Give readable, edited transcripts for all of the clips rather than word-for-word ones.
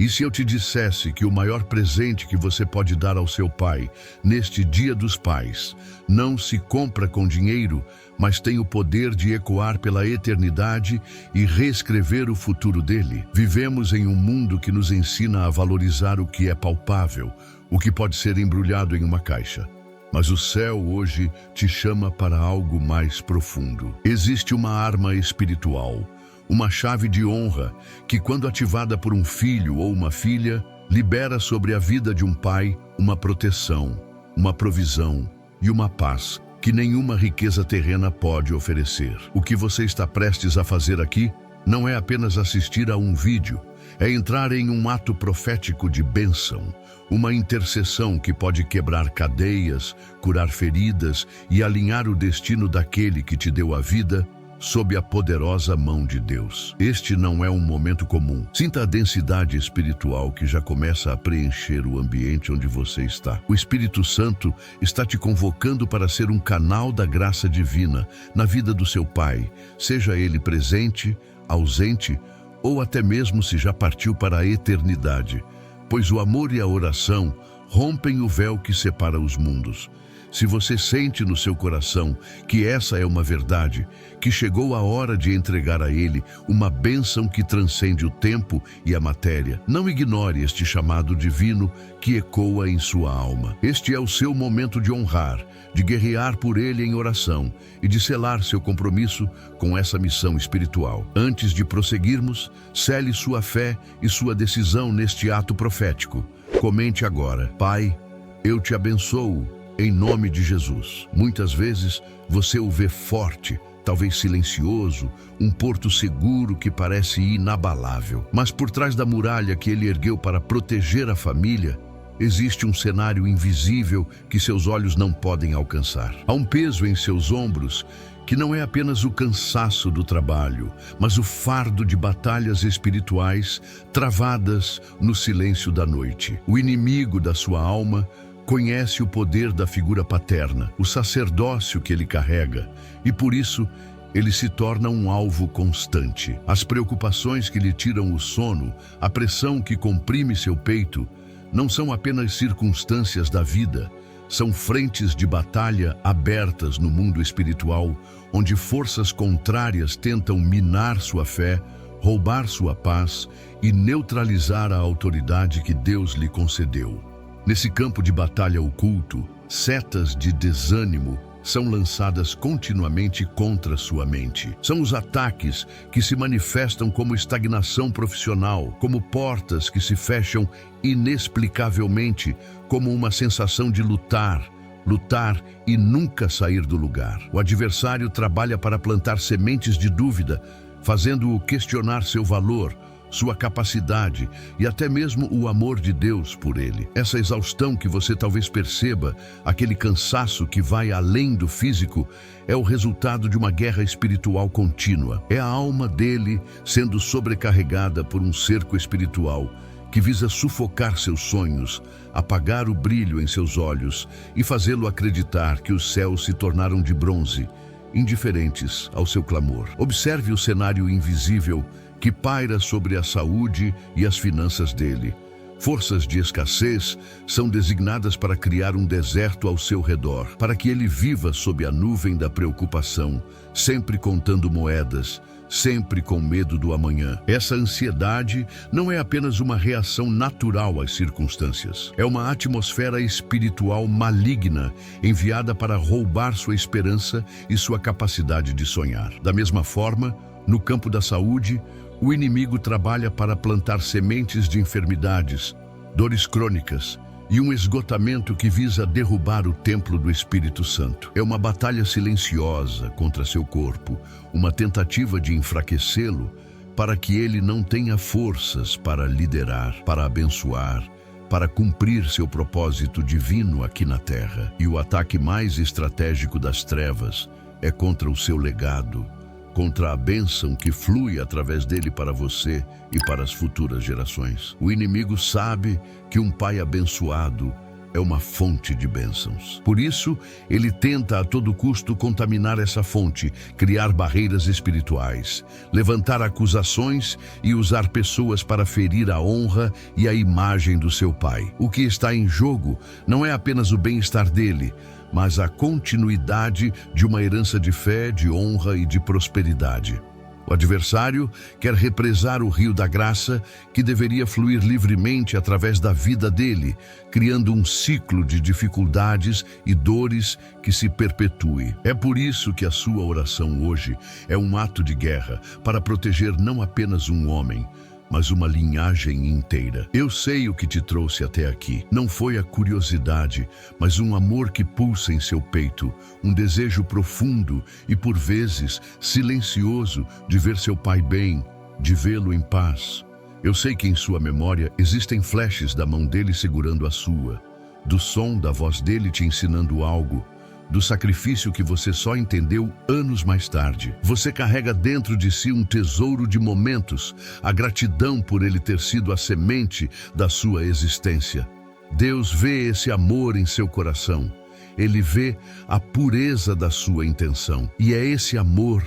E se eu te dissesse que o maior presente que você pode dar ao seu pai, neste Dia dos Pais, não se compra com dinheiro, mas tem o poder de ecoar pela eternidade e reescrever o futuro dele? Vivemos em um mundo que nos ensina a valorizar o que é palpável, o que pode ser embrulhado em uma caixa. Mas o céu hoje te chama para algo mais profundo. Existe uma arma espiritual, uma chave de honra que, quando ativada por um filho ou uma filha, libera sobre a vida de um pai uma proteção, uma provisão e uma paz que nenhuma riqueza terrena pode oferecer. O que você está prestes a fazer aqui não é apenas assistir a um vídeo, é entrar em um ato profético de bênção, uma intercessão que pode quebrar cadeias, curar feridas e alinhar o destino daquele que te deu a vida sob a poderosa mão de Deus. Este não é um momento comum. Sinta a densidade espiritual que já começa a preencher o ambiente onde você está. O Espírito Santo está te convocando para ser um canal da graça divina na vida do seu Pai, seja ele presente, ausente ou até mesmo se já partiu para a eternidade, pois o amor e a oração rompem o véu que separa os mundos. Se você sente no seu coração que essa é uma verdade, que chegou a hora de entregar a Ele uma bênção que transcende o tempo e a matéria, não ignore este chamado divino que ecoa em sua alma. Este é o seu momento de honrar, de guerrear por Ele em oração e de selar seu compromisso com essa missão espiritual. Antes de prosseguirmos, cele sua fé e sua decisão neste ato profético. Comente agora: Pai, eu te abençoo em nome de Jesus. Muitas vezes você o vê forte, talvez silencioso, um porto seguro que parece inabalável. Mas por trás da muralha que ele ergueu para proteger a família, existe um cenário invisível que seus olhos não podem alcançar. Há um peso em seus ombros que não é apenas o cansaço do trabalho, mas o fardo de batalhas espirituais travadas no silêncio da noite. O inimigo da sua alma conhece o poder da figura paterna, o sacerdócio que ele carrega, e por isso ele se torna um alvo constante. As preocupações que lhe tiram o sono, a pressão que comprime seu peito, não são apenas circunstâncias da vida, são frentes de batalha abertas no mundo espiritual, onde forças contrárias tentam minar sua fé, roubar sua paz e neutralizar a autoridade que Deus lhe concedeu. Nesse campo de batalha oculto, setas de desânimo são lançadas continuamente contra sua mente. São os ataques que se manifestam como estagnação profissional, como portas que se fecham inexplicavelmente, como uma sensação de lutar e nunca sair do lugar. O adversário trabalha para plantar sementes de dúvida, fazendo-o questionar seu valor, sua capacidade e até mesmo o amor de Deus por ele. Essa exaustão que você talvez perceba, aquele cansaço que vai além do físico, é o resultado de uma guerra espiritual contínua. É a alma dele sendo sobrecarregada por um cerco espiritual que visa sufocar seus sonhos, apagar o brilho em seus olhos e fazê-lo acreditar que os céus se tornaram de bronze, indiferentes ao seu clamor. Observe o cenário invisível que paira sobre a saúde e as finanças dele. Forças de escassez são designadas para criar um deserto ao seu redor, para que ele viva sob a nuvem da preocupação, sempre contando moedas, sempre com medo do amanhã. Essa ansiedade não é apenas uma reação natural às circunstâncias. É uma atmosfera espiritual maligna enviada para roubar sua esperança e sua capacidade de sonhar. Da mesma forma, no campo da saúde, o inimigo trabalha para plantar sementes de enfermidades, dores crônicas e um esgotamento que visa derrubar o templo do Espírito Santo. É uma batalha silenciosa contra seu corpo, uma tentativa de enfraquecê-lo para que ele não tenha forças para liderar, para abençoar, para cumprir seu propósito divino aqui na terra. E o ataque mais estratégico das trevas é contra o seu legado, contra a bênção que flui através dele para você e para as futuras gerações. O inimigo sabe que um pai abençoado é uma fonte de bênçãos. Por isso, ele tenta a todo custo contaminar essa fonte, criar barreiras espirituais, levantar acusações e usar pessoas para ferir a honra e a imagem do seu pai. O que está em jogo não é apenas o bem-estar dele, mas a continuidade de uma herança de fé, de honra e de prosperidade. O adversário quer represar o rio da graça que deveria fluir livremente através da vida dele, criando um ciclo de dificuldades e dores que se perpetue. É por isso que a sua oração hoje é um ato de guerra para proteger não apenas um homem, mas uma linhagem inteira. Eu sei o que te trouxe até aqui. Não foi a curiosidade, mas um amor que pulsa em seu peito, um desejo profundo e, por vezes, silencioso de ver seu pai bem, de vê-lo em paz. Eu sei que em sua memória existem flashes da mão dele segurando a sua, do som da voz dele te ensinando algo, do sacrifício que você só entendeu anos mais tarde. Você carrega dentro de si um tesouro de momentos, a gratidão por ele ter sido a semente da sua existência. Deus vê esse amor em seu coração. Ele vê a pureza da sua intenção. E é esse amor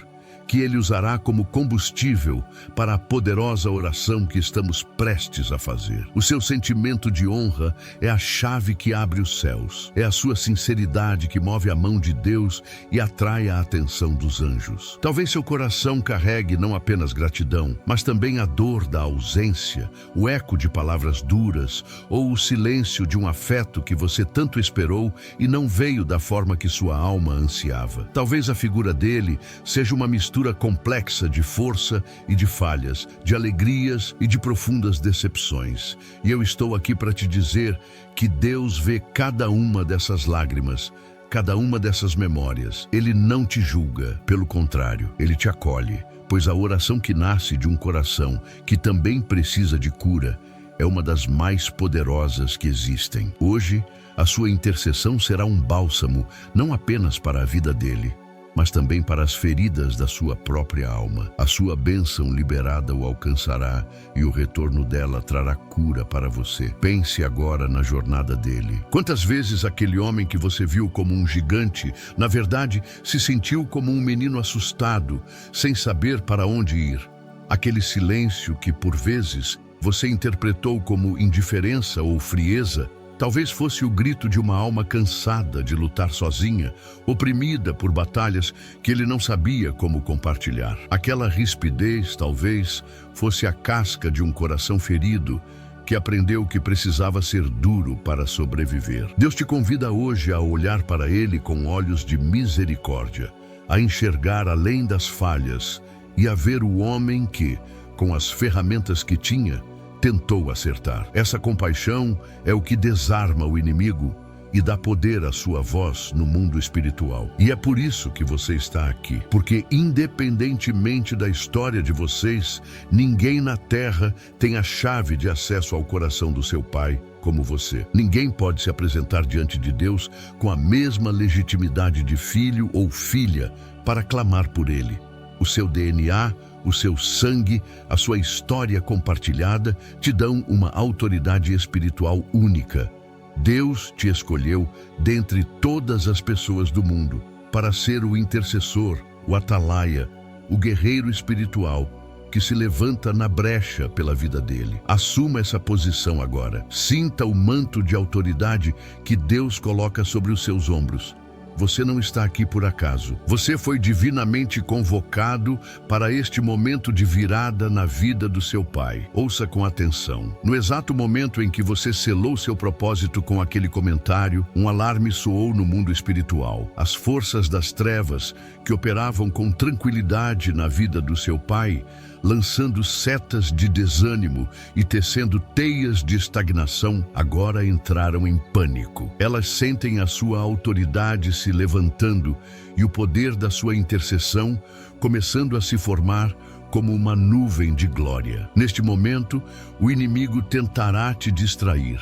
que ele usará como combustível para a poderosa oração que estamos prestes a fazer. O seu sentimento de honra é a chave que abre os céus. É a sua sinceridade que move a mão de Deus e atrai a atenção dos anjos. Talvez seu coração carregue não apenas gratidão, mas também a dor da ausência, o eco de palavras duras ou o silêncio de um afeto que você tanto esperou e não veio da forma que sua alma ansiava. Talvez a figura dele seja uma mistura complexa de força e de falhas, de alegrias e de profundas decepções. E eu estou aqui para te dizer que Deus vê cada uma dessas lágrimas, cada uma dessas memórias. Ele não te julga, pelo contrário, ele te acolhe, pois a oração que nasce de um coração que também precisa de cura é uma das mais poderosas que existem. Hoje, a sua intercessão será um bálsamo, não apenas para a vida dele, mas também para as feridas da sua própria alma. A sua bênção liberada o alcançará e o retorno dela trará cura para você. Pense agora na jornada dele. Quantas vezes aquele homem que você viu como um gigante, na verdade, se sentiu como um menino assustado, sem saber para onde ir? Aquele silêncio que, por vezes, você interpretou como indiferença ou frieza, talvez fosse o grito de uma alma cansada de lutar sozinha, oprimida por batalhas que ele não sabia como compartilhar. Aquela rispidez, talvez, fosse a casca de um coração ferido que aprendeu que precisava ser duro para sobreviver. Deus te convida hoje a olhar para ele com olhos de misericórdia, a enxergar além das falhas e a ver o homem que, com as ferramentas que tinha, tentou acertar. Essa compaixão é o que desarma o inimigo e dá poder à sua voz no mundo espiritual. E é por isso que você está aqui, porque independentemente da história de vocês, ninguém na terra tem a chave de acesso ao coração do seu pai como você. Ninguém pode se apresentar diante de Deus com a mesma legitimidade de filho ou filha para clamar por ele. O seu DNA, o seu sangue, a sua história compartilhada te dão uma autoridade espiritual única. Deus te escolheu dentre todas as pessoas do mundo para ser o intercessor, o atalaia, o guerreiro espiritual que se levanta na brecha pela vida dele. Assuma essa posição agora. Sinta o manto de autoridade que Deus coloca sobre os seus ombros. Você não está aqui por acaso. Você foi divinamente convocado para este momento de virada na vida do seu pai. Ouça com atenção. No exato momento em que você selou seu propósito com aquele comentário, um alarme soou no mundo espiritual. As forças das trevas, que operavam com tranquilidade na vida do seu pai, lançando setas de desânimo e tecendo teias de estagnação, agora entraram em pânico. Elas sentem a sua autoridade se levantando e o poder da sua intercessão começando a se formar como uma nuvem de glória. Neste momento, o inimigo tentará te distrair.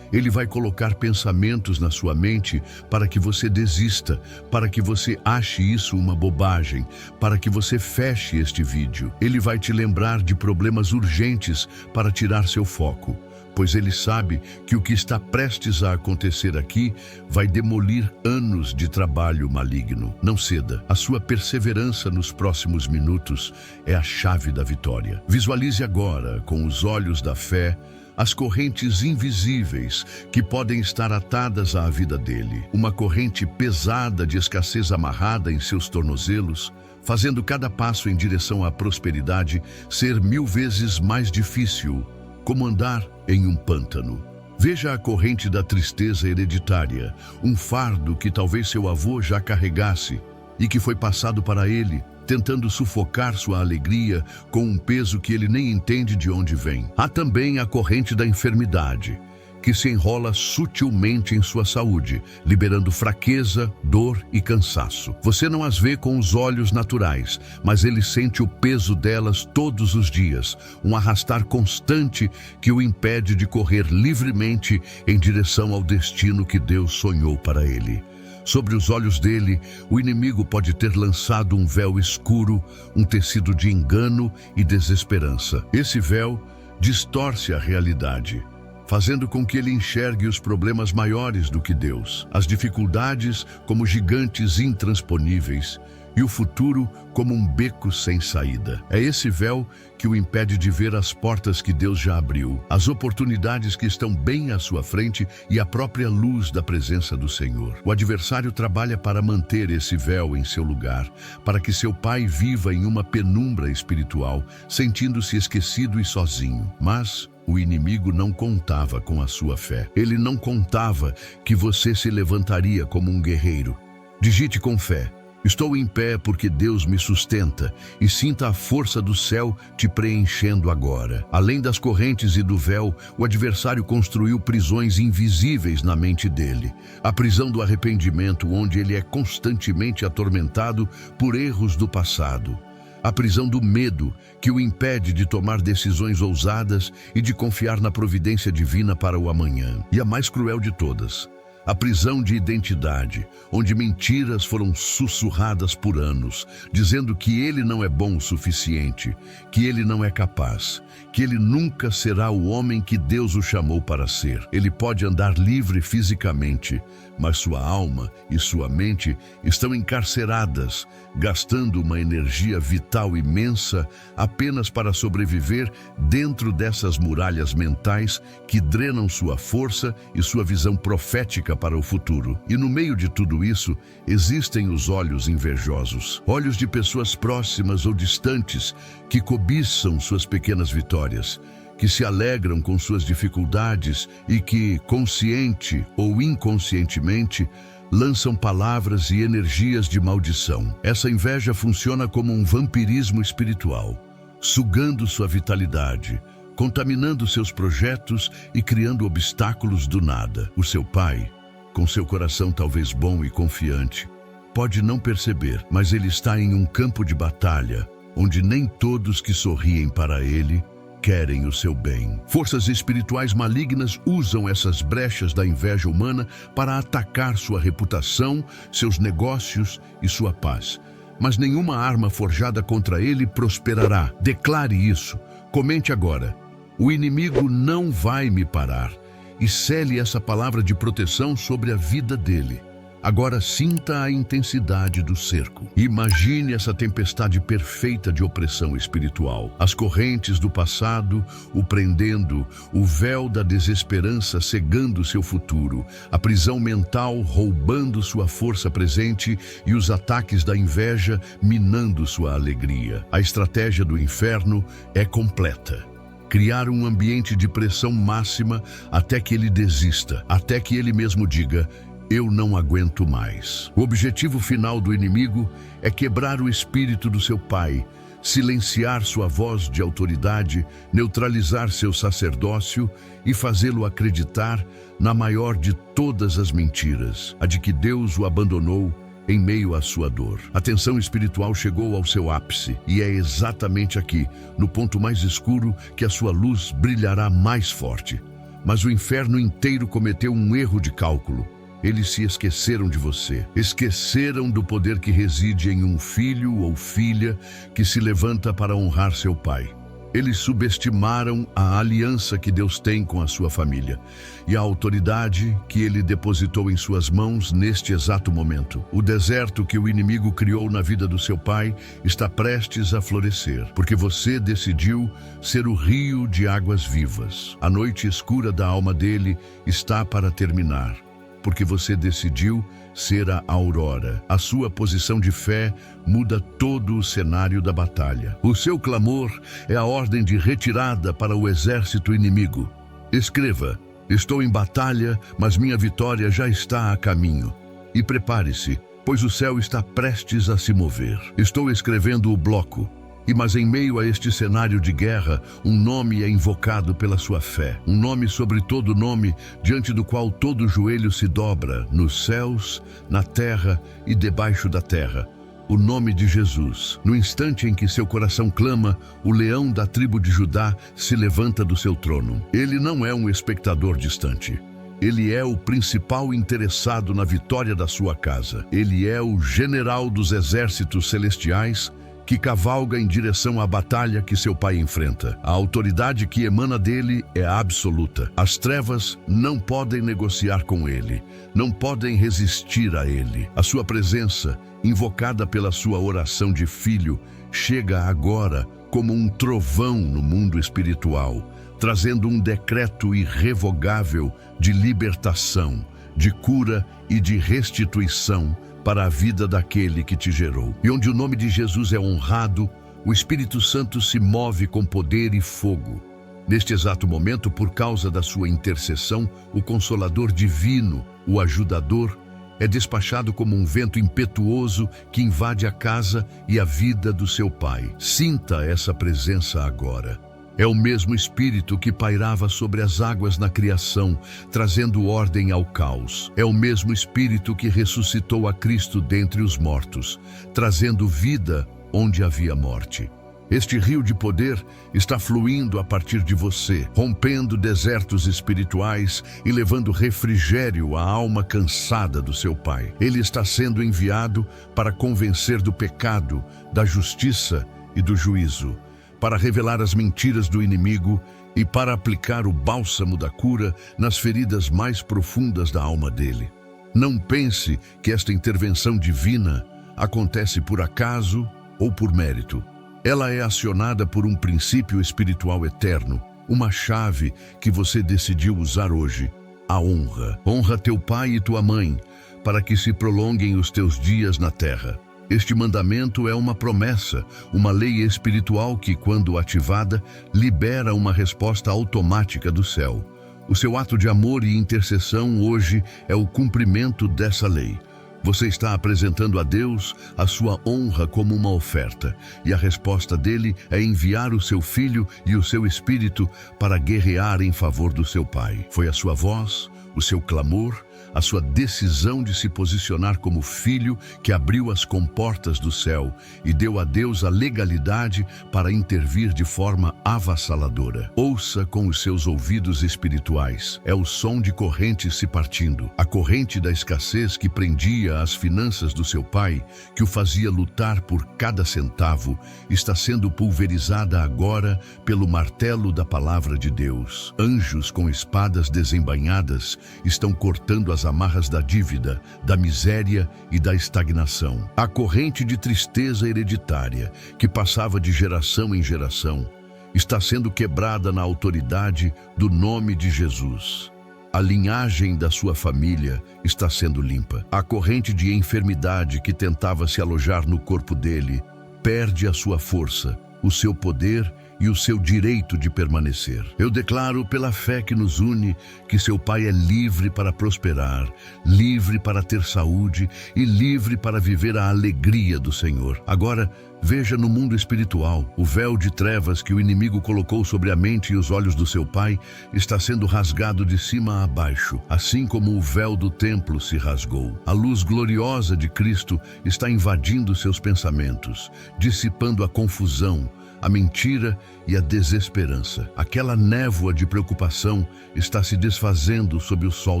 Ele vai colocar pensamentos na sua mente para que você desista, para que você ache isso uma bobagem, para que você feche este vídeo. Ele vai te lembrar de problemas urgentes para tirar seu foco. pois ele sabe que o que está prestes a acontecer aqui vai demolir anos de trabalho maligno. Não ceda. A sua perseverança nos próximos minutos é a chave da vitória. Visualize agora, com os olhos da fé, as correntes invisíveis que podem estar atadas à vida dele. Uma corrente pesada de escassez amarrada em seus tornozelos, fazendo cada passo em direção à prosperidade ser 1000 vezes mais difícil, como andar em um pântano. Veja a corrente da tristeza hereditária, um fardo que talvez seu avô já carregasse e que foi passado para ele, tentando sufocar sua alegria com um peso que ele nem entende de onde vem. Há também a corrente da enfermidade, que se enrola sutilmente em sua saúde, liberando fraqueza, dor e cansaço. Você não as vê com os olhos naturais, mas ele sente o peso delas todos os dias, um arrastar constante que o impede de correr livremente em direção ao destino que Deus sonhou para ele. Sobre os olhos dele, o inimigo pode ter lançado um véu escuro, um tecido de engano e desesperança. Esse véu distorce a realidade, fazendo com que ele enxergue os problemas maiores do que Deus, as dificuldades como gigantes intransponíveis e o futuro como um beco sem saída. É esse véu que o impede de ver as portas que Deus já abriu, as oportunidades que estão bem à sua frente e a própria luz da presença do Senhor. O adversário trabalha para manter esse véu em seu lugar, para que seu pai viva em uma penumbra espiritual, sentindo-se esquecido e sozinho. Mas o inimigo não contava com a sua fé. Ele não contava que você se levantaria como um guerreiro. Digite com fé: estou em pé porque Deus me sustenta, e sinta a força do céu te preenchendo agora. Além das correntes e do véu, o adversário construiu prisões invisíveis na mente dele. A prisão do arrependimento, onde ele é constantemente atormentado por erros do passado. A prisão do medo, que o impede de tomar decisões ousadas e de confiar na providência divina para o amanhã. E a mais cruel de todas, a prisão de identidade, onde mentiras foram sussurradas por anos, dizendo que ele não é bom o suficiente, que ele não é capaz, que ele nunca será o homem que Deus o chamou para ser. Ele pode andar livre fisicamente, mas sua alma e sua mente estão encarceradas, gastando uma energia vital imensa apenas para sobreviver dentro dessas muralhas mentais que drenam sua força e sua visão profética para o futuro. E no meio de tudo isso, existem os olhos invejosos, olhos de pessoas próximas ou distantes que cobiçam suas pequenas vitórias, que se alegram com suas dificuldades e que, consciente ou inconscientemente, lançam palavras e energias de maldição. Essa inveja funciona como um vampirismo espiritual, sugando sua vitalidade, contaminando seus projetos e criando obstáculos do nada. O seu pai, com seu coração talvez bom e confiante, pode não perceber, mas ele está em um campo de batalha, onde nem todos que sorriem para ele querem o seu bem. Forças espirituais malignas usam essas brechas da inveja humana para atacar sua reputação, seus negócios e sua paz. Mas nenhuma arma forjada contra ele prosperará. Declare isso. Comente agora: o inimigo não vai me parar. E cele essa palavra de proteção sobre a vida dele. Agora sinta a intensidade do cerco. Imagine essa tempestade perfeita de opressão espiritual. As correntes do passado o prendendo, o véu da desesperança cegando seu futuro, a prisão mental roubando sua força presente e os ataques da inveja minando sua alegria. A estratégia do inferno é completa: criar um ambiente de pressão máxima até que ele desista, até que ele mesmo diga: eu não aguento mais. O objetivo final do inimigo é quebrar o espírito do seu pai, silenciar sua voz de autoridade, neutralizar seu sacerdócio e fazê-lo acreditar na maior de todas as mentiras, a de que Deus o abandonou em meio à sua dor. A tensão espiritual chegou ao seu ápice, e é exatamente aqui, no ponto mais escuro, que a sua luz brilhará mais forte. Mas o inferno inteiro cometeu um erro de cálculo. Eles se esqueceram de você, esqueceram do poder que reside em um filho ou filha que se levanta para honrar seu pai. Eles subestimaram a aliança que Deus tem com a sua família e a autoridade que Ele depositou em suas mãos neste exato momento. O deserto que o inimigo criou na vida do seu pai está prestes a florescer, porque você decidiu ser o rio de águas vivas. A noite escura da alma dele está para terminar, porque você decidiu ser a aurora. A sua posição de fé muda todo o cenário da batalha. O seu clamor é a ordem de retirada para o exército inimigo. Escreva: estou em batalha, mas minha vitória já está a caminho. E prepare-se, pois o céu está prestes a se mover. Estou escrevendo o bloco. Mas em meio a este cenário de guerra, um nome é invocado pela sua fé. Um nome sobre todo nome, diante do qual todo joelho se dobra, nos céus, na terra e debaixo da terra. O nome de Jesus. No instante em que seu coração clama, o leão da tribo de Judá se levanta do seu trono. Ele não é um espectador distante. Ele é o principal interessado na vitória da sua casa. Ele é o general dos exércitos celestiais que cavalga em direção à batalha que seu pai enfrenta. A autoridade que emana dele é absoluta. As trevas não podem negociar com ele, não podem resistir a ele. A sua presença, invocada pela sua oração de filho, chega agora como um trovão no mundo espiritual, trazendo um decreto irrevogável de libertação, de cura e de restituição para a vida daquele que te gerou. E onde o nome de Jesus é honrado, o Espírito Santo se move com poder e fogo. Neste exato momento, por causa da sua intercessão, o Consolador Divino, o Ajudador, é despachado como um vento impetuoso que invade a casa e a vida do seu Pai. Sinta essa presença agora. É o mesmo Espírito que pairava sobre as águas na criação, trazendo ordem ao caos. É o mesmo Espírito que ressuscitou a Cristo dentre os mortos, trazendo vida onde havia morte. Este rio de poder está fluindo a partir de você, rompendo desertos espirituais e levando refrigério à alma cansada do seu Pai. Ele está sendo enviado para convencer do pecado, da justiça e do juízo, para revelar as mentiras do inimigo e para aplicar o bálsamo da cura nas feridas mais profundas da alma dele. Não pense que esta intervenção divina acontece por acaso ou por mérito. Ela é acionada por um princípio espiritual eterno, uma chave que você decidiu usar hoje: a honra. Honra teu pai e tua mãe, para que se prolonguem os teus dias na terra. Este mandamento é uma promessa, uma lei espiritual que, quando ativada, libera uma resposta automática do céu. O seu ato de amor e intercessão hoje é o cumprimento dessa lei. Você está apresentando a Deus a sua honra como uma oferta, e a resposta dele é enviar o seu filho e o seu espírito para guerrear em favor do seu pai. Foi a sua voz, o seu clamor, a sua decisão de se posicionar como filho que abriu as comportas do céu e deu a Deus a legalidade para intervir de forma avassaladora. Ouça com os seus ouvidos espirituais. É o som de correntes se partindo. A corrente da escassez que prendia as finanças do seu pai, que o fazia lutar por cada centavo, está sendo pulverizada agora pelo martelo da palavra de Deus. Anjos com espadas desembainhadas estão cortando as amarras da dívida, da miséria e da estagnação. A corrente de tristeza hereditária, que passava de geração em geração, está sendo quebrada na autoridade do nome de Jesus. A linhagem da sua família está sendo limpa. A corrente de enfermidade que tentava se alojar no corpo dele perde a sua força, o seu poder e o seu direito de permanecer. Eu declaro pela fé que nos une que seu pai é livre para prosperar, livre para ter saúde e livre para viver a alegria do Senhor. Agora, veja no mundo espiritual, o véu de trevas que o inimigo colocou sobre a mente e os olhos do seu pai está sendo rasgado de cima a baixo, assim como o véu do templo se rasgou. A luz gloriosa de Cristo está invadindo seus pensamentos, dissipando a confusão, a mentira e a desesperança. Aquela névoa de preocupação está se desfazendo sob o sol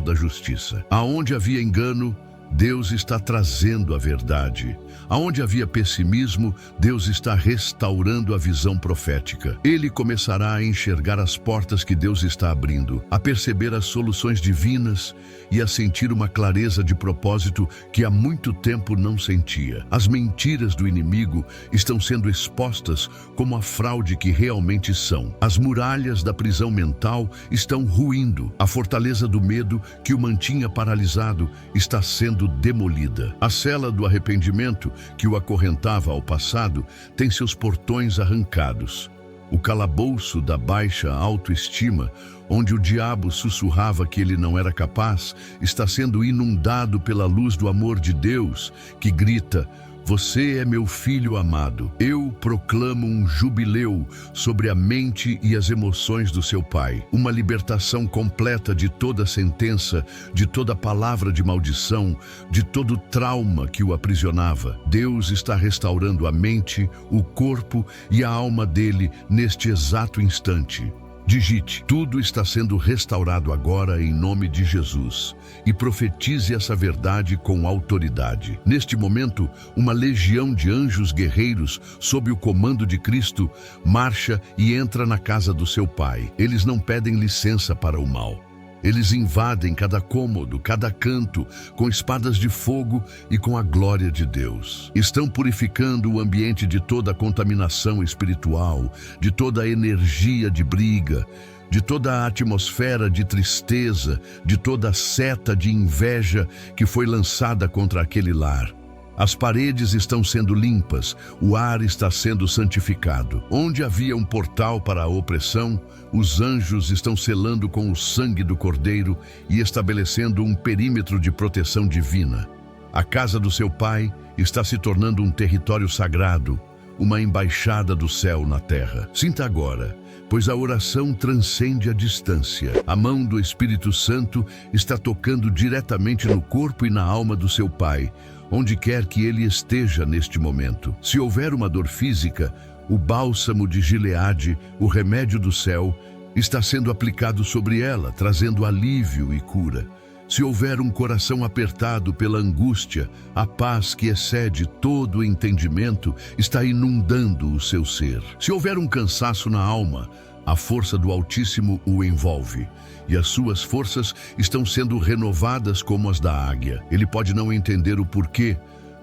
da justiça. Aonde havia engano, Deus está trazendo a verdade. Aonde havia pessimismo, Deus está restaurando a visão profética. Ele começará a enxergar as portas que Deus está abrindo, a perceber as soluções divinas e a sentir uma clareza de propósito que há muito tempo não sentia. As mentiras do inimigo estão sendo expostas como a fraude que realmente são. As muralhas da prisão mental estão ruindo. A fortaleza do medo que o mantinha paralisado está sendo demolida. A cela do arrependimento que o acorrentava ao passado tem seus portões arrancados. O calabouço da baixa autoestima, onde o diabo sussurrava que ele não era capaz, está sendo inundado pela luz do amor de Deus, que grita: "Você é meu filho amado. Eu proclamo um jubileu sobre a mente e as emoções do seu pai. Uma libertação completa de toda sentença, de toda palavra de maldição, de todo trauma que o aprisionava. Deus está restaurando a mente, o corpo e a alma dele neste exato instante." Digite: "Tudo está sendo restaurado agora em nome de Jesus", e profetize essa verdade com autoridade. Neste momento, uma legião de anjos guerreiros, sob o comando de Cristo, marcha e entra na casa do seu Pai. Eles não pedem licença para o mal. Eles invadem cada cômodo, cada canto, com espadas de fogo e com a glória de Deus. Estão purificando o ambiente de toda a contaminação espiritual, de toda a energia de briga, de toda a atmosfera de tristeza, de toda a seta de inveja que foi lançada contra aquele lar. As paredes estão sendo limpas, o ar está sendo santificado. Onde havia um portal para a opressão, os anjos estão selando com o sangue do Cordeiro e estabelecendo um perímetro de proteção divina. A casa do seu Pai está se tornando um território sagrado, uma embaixada do céu na terra. Sinta agora, pois a oração transcende a distância. A mão do Espírito Santo está tocando diretamente no corpo e na alma do seu Pai, onde quer que ele esteja neste momento. Se houver uma dor física, o bálsamo de Gileade, o remédio do céu, está sendo aplicado sobre ela, trazendo alívio e cura. Se houver um coração apertado pela angústia, a paz que excede todo o entendimento está inundando o seu ser. Se houver um cansaço na alma, a força do Altíssimo o envolve, e as suas forças estão sendo renovadas como as da águia. Ele pode não entender o porquê,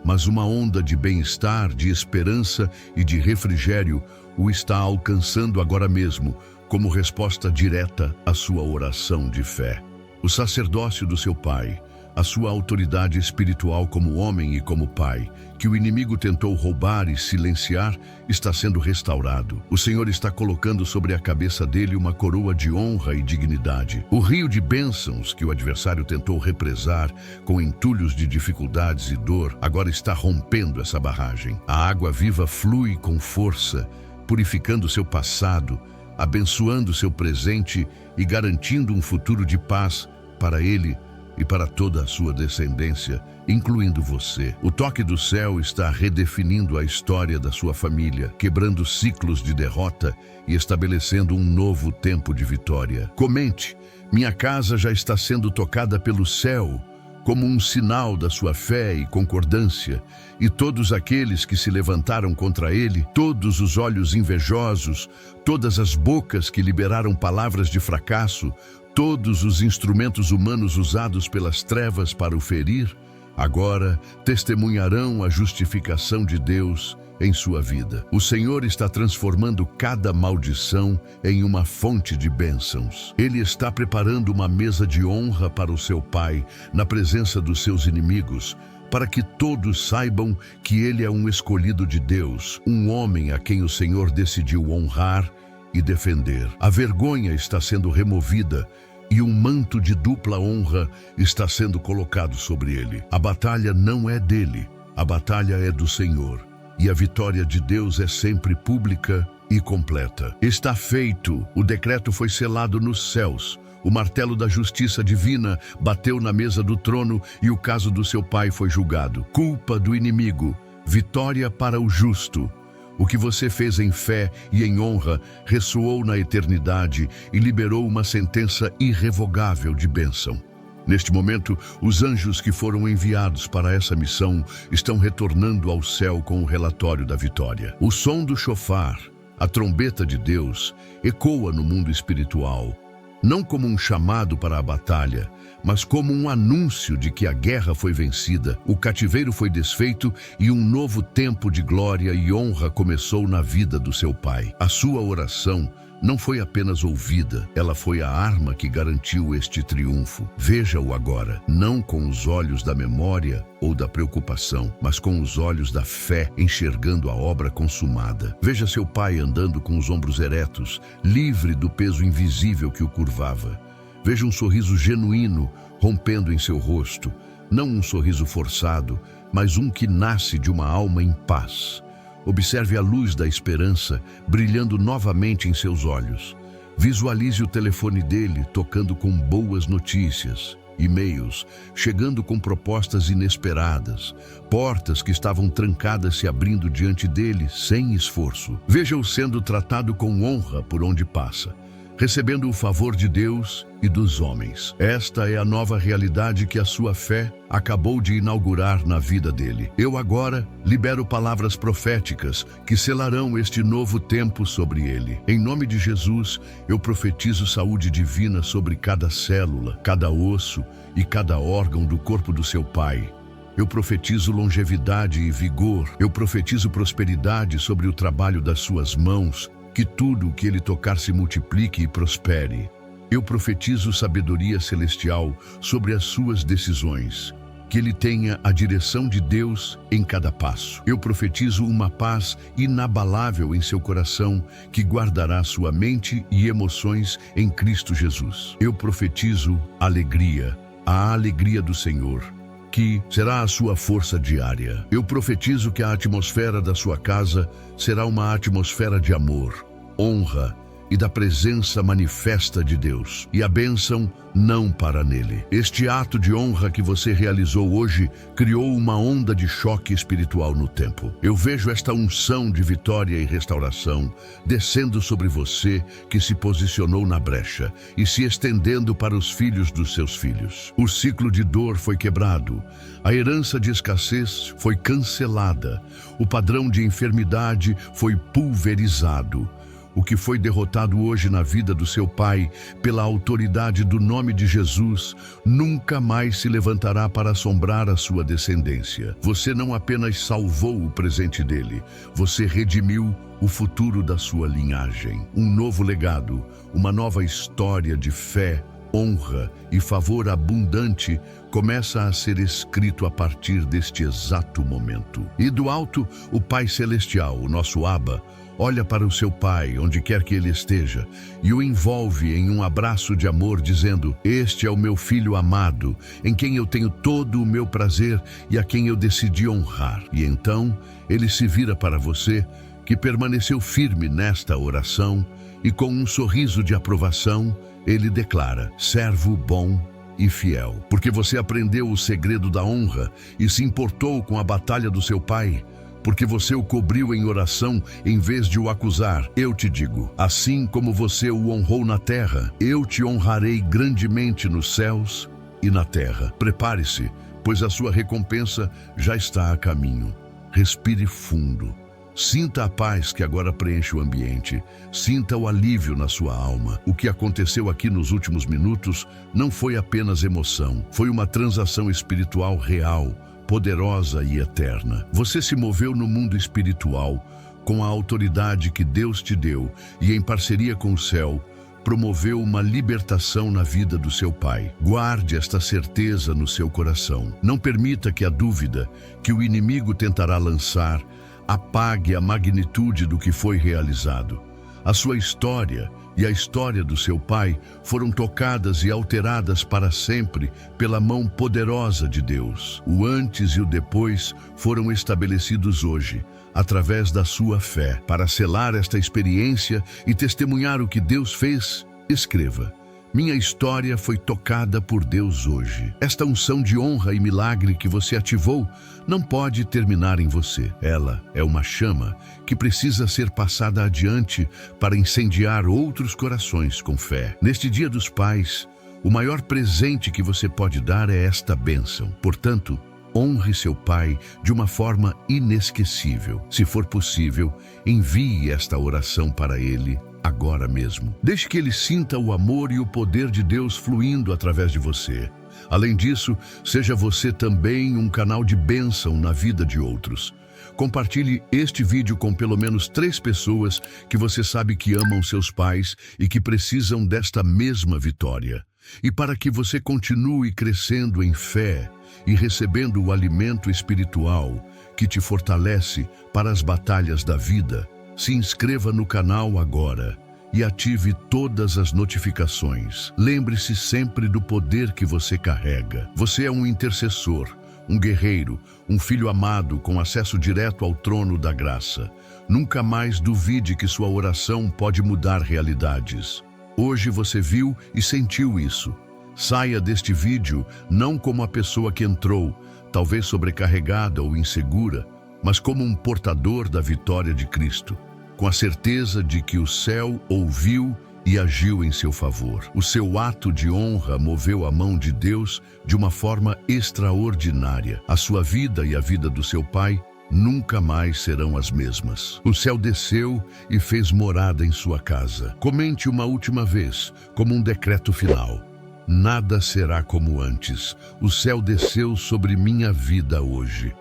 mas uma onda de bem-estar, de esperança e de refrigério o está alcançando agora mesmo, como resposta direta à sua oração de fé. O sacerdócio do seu Pai, a sua autoridade espiritual como homem e como pai, que o inimigo tentou roubar e silenciar, está sendo restaurado. O Senhor está colocando sobre a cabeça dele uma coroa de honra e dignidade. O rio de bênçãos que o adversário tentou represar com entulhos de dificuldades e dor, agora está rompendo essa barragem. A água viva flui com força, purificando seu passado, abençoando seu presente e garantindo um futuro de paz para ele e para toda a sua descendência, incluindo você. O toque do céu está redefinindo a história da sua família, quebrando ciclos de derrota e estabelecendo um novo tempo de vitória. Comente: "Minha casa já está sendo tocada pelo céu", como um sinal da sua fé e concordância, e todos aqueles que se levantaram contra ele, todos os olhos invejosos, todas as bocas que liberaram palavras de fracasso, todos os instrumentos humanos usados pelas trevas para o ferir, agora testemunharão a justificação de Deus em sua vida. O Senhor está transformando cada maldição em uma fonte de bênçãos. Ele está preparando uma mesa de honra para o seu Pai, na presença dos seus inimigos, para que todos saibam que ele é um escolhido de Deus, um homem a quem o Senhor decidiu honrar e defender. A vergonha está sendo removida e um manto de dupla honra está sendo colocado sobre ele. A batalha não é dele, a batalha é do Senhor. E a vitória de Deus é sempre pública e completa. Está feito, o decreto foi selado nos céus. O martelo da justiça divina bateu na mesa do trono e o caso do seu pai foi julgado. Culpa do inimigo, vitória para o justo. O que você fez em fé e em honra ressoou na eternidade e liberou uma sentença irrevogável de bênção. Neste momento, os anjos que foram enviados para essa missão estão retornando ao céu com o relatório da vitória. O som do chofar, a trombeta de Deus, ecoa no mundo espiritual, não como um chamado para a batalha, mas como um anúncio de que a guerra foi vencida, o cativeiro foi desfeito e um novo tempo de glória e honra começou na vida do seu pai. A sua oração não foi apenas ouvida, ela foi a arma que garantiu este triunfo. Veja-o agora, não com os olhos da memória ou da preocupação, mas com os olhos da fé, enxergando a obra consumada. Veja seu pai andando com os ombros eretos, livre do peso invisível que o curvava. Veja um sorriso genuíno rompendo em seu rosto, não um sorriso forçado, mas um que nasce de uma alma em paz. Observe a luz da esperança brilhando novamente em seus olhos. Visualize o telefone dele tocando com boas notícias, e-mails chegando com propostas inesperadas, portas que estavam trancadas se abrindo diante dele sem esforço. Veja-o sendo tratado com honra por onde passa, recebendo o favor de Deus e dos homens. Esta é a nova realidade que a sua fé acabou de inaugurar na vida dele. Eu agora libero palavras proféticas que selarão este novo tempo sobre ele. Em nome de Jesus, eu profetizo saúde divina sobre cada célula, cada osso e cada órgão do corpo do seu pai. Eu profetizo longevidade e vigor. Eu profetizo prosperidade sobre o trabalho das suas mãos, que tudo o que ele tocar se multiplique e prospere. Eu profetizo sabedoria celestial sobre as suas decisões, que ele tenha a direção de Deus em cada passo. Eu profetizo uma paz inabalável em seu coração, que guardará sua mente e emoções em Cristo Jesus. Eu profetizo alegria, a alegria do Senhor, que será a sua força diária. Eu profetizo que a atmosfera da sua casa será uma atmosfera de amor, honra e da presença manifesta de Deus, e a bênção não para nele. Este ato de honra que você realizou hoje criou uma onda de choque espiritual no tempo. Eu vejo esta unção de vitória e restauração descendo sobre você que se posicionou na brecha e se estendendo para os filhos dos seus filhos. O ciclo de dor foi quebrado, a herança de escassez foi cancelada, o padrão de enfermidade foi pulverizado. O que foi derrotado hoje na vida do seu pai, pela autoridade do nome de Jesus, nunca mais se levantará para assombrar a sua descendência. Você não apenas salvou o presente dele, você redimiu o futuro da sua linhagem. Um novo legado, uma nova história de fé, honra e favor abundante começa a ser escrito a partir deste exato momento. E do alto, o Pai Celestial, o nosso Abba, olha para o seu pai, onde quer que ele esteja, e o envolve em um abraço de amor, dizendo: este é o meu filho amado, em quem eu tenho todo o meu prazer e a quem eu decidi honrar. E então, ele se vira para você, que permaneceu firme nesta oração, e com um sorriso de aprovação, ele declara: servo bom e fiel. Porque você aprendeu o segredo da honra e se importou com a batalha do seu pai, porque você o cobriu em oração em vez de o acusar. Eu te digo, assim como você o honrou na terra, eu te honrarei grandemente nos céus e na terra. Prepare-se, pois a sua recompensa já está a caminho. Respire fundo. Sinta a paz que agora preenche o ambiente. Sinta o alívio na sua alma. O que aconteceu aqui nos últimos minutos não foi apenas emoção, foi uma transação espiritual real, poderosa e eterna. Você se moveu no mundo espiritual com a autoridade que Deus te deu e, em parceria com o céu, promoveu uma libertação na vida do seu pai. Guarde esta certeza no seu coração. Não permita que a dúvida que o inimigo tentará lançar apague a magnitude do que foi realizado. A sua história e a história do seu pai foram tocadas e alteradas para sempre pela mão poderosa de Deus. O antes e o depois foram estabelecidos hoje, através da sua fé. Para selar esta experiência e testemunhar o que Deus fez, escreva: minha história foi tocada por Deus hoje. Esta unção de honra e milagre que você ativou não pode terminar em você. Ela é uma chama que precisa ser passada adiante para incendiar outros corações com fé. Neste Dia dos Pais, O maior presente que você pode dar é esta bênção. Portanto, honre seu pai de uma forma inesquecível. Se for possível, envie esta oração para ele agora mesmo. Deixe que ele sinta o amor e o poder de Deus fluindo através de você. Além disso, seja você também um canal de bênção na vida de outros. Compartilhe este vídeo com pelo menos 3 pessoas que você sabe que amam seus pais e que precisam desta mesma vitória. E para que você continue crescendo em fé e recebendo o alimento espiritual que te fortalece para as batalhas da vida, se inscreva no canal agora e ative todas as notificações. Lembre-se sempre do poder que você carrega. Você é um intercessor, um guerreiro, um filho amado com acesso direto ao trono da graça. Nunca mais duvide que sua oração pode mudar realidades. Hoje você viu e sentiu isso. Saia deste vídeo não como a pessoa que entrou, talvez sobrecarregada ou insegura, mas como um portador da vitória de Cristo, com a certeza de que o céu ouviu e agiu em seu favor. O seu ato de honra moveu a mão de Deus de uma forma extraordinária. A sua vida e a vida do seu pai nunca mais serão as mesmas. O céu desceu e fez morada em sua casa. Comente uma última vez, como um decreto final. Nada será como antes. O céu desceu sobre minha vida hoje.